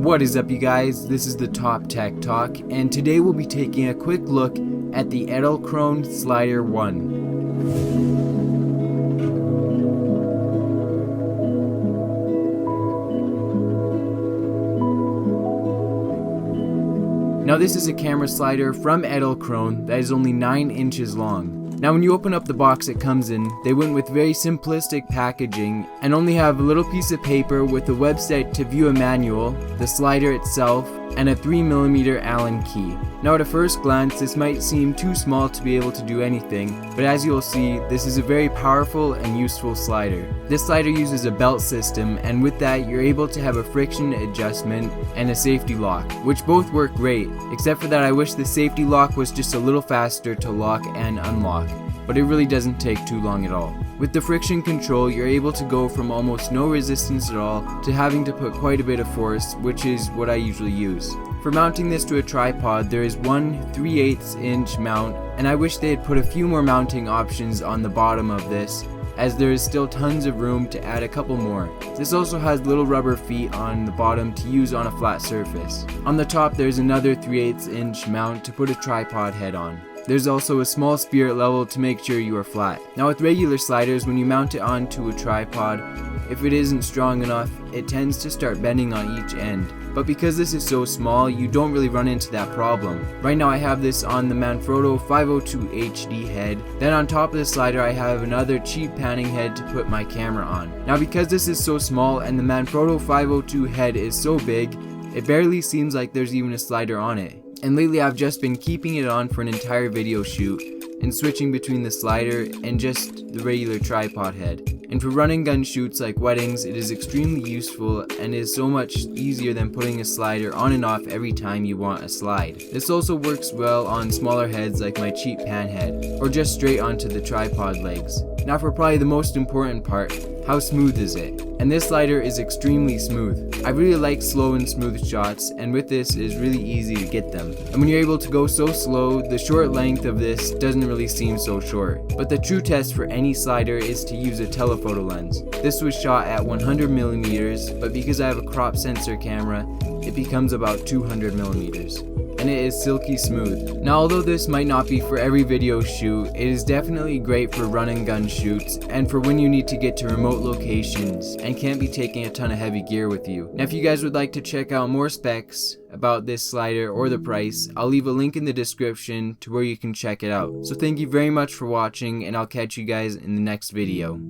What is up, you guys? This is the Top Tech Talk, and today we'll be taking a quick look at the Edelkrone SliderONE. Now this is a camera slider from Edelkrone that is only 9 inches long. Now when you open up the box it comes in, they went with very simplistic packaging and only have a little piece of paper with a website to view a manual, the slider itself, and a 3mm Allen key. Now at a first glance this might seem too small to be able to do anything, but as you'll see, this is a very powerful and useful slider. This slider uses a belt system, and with that you're able to have a friction adjustment and a safety lock, which both work great, except for that I wish the safety lock was just a little faster to lock and unlock, but it really doesn't take too long at all. With the friction control, you're able to go from almost no resistance at all to having to put quite a bit of force, which is what I usually use. For mounting this to a tripod, there is one 3/8 inch mount, and I wish they had put a few more mounting options on the bottom of this, as there is still tons of room to add a couple more. This also has little rubber feet on the bottom to use on a flat surface. On the top there's another 3/8 inch mount to put a tripod head on. There's also a small spirit level to make sure you are flat. Now with regular sliders, when you mount it onto a tripod, if it isn't strong enough, it tends to start bending on each end. But because this is so small, you don't really run into that problem. Right now I have this on the Manfrotto 502 HD head. Then on top of the slider I have another cheap panning head to put my camera on. Now because this is so small and the Manfrotto 502 head is so big, it barely seems like there's even a slider on it. And lately I've just been keeping it on for an entire video shoot and switching between the slider and just the regular tripod head. And for run and gun shoots like weddings, it is extremely useful and is so much easier than putting a slider on and off every time you want a slide. This also works well on smaller heads like my cheap pan head, or just straight onto the tripod legs. Now for probably the most important part, how smooth is it? And this slider is extremely smooth. I really like slow and smooth shots, and with this it is really easy to get them. And when you're able to go so slow, the short length of this doesn't really seem so short. But the true test for any slider is to use a telephoto lens. This was shot at 100mm, but because I have a crop sensor camera, it becomes about 200mm. And it is silky smooth. Now although this might not be for every video shoot, it is definitely great for run and gun shoots and for when you need to get to remote locations and can't be taking a ton of heavy gear with you. Now if you guys would like to check out more specs about this slider or the price, I'll leave a link in the description to where you can check it out. So thank you very much for watching, and I'll catch you guys in the next video.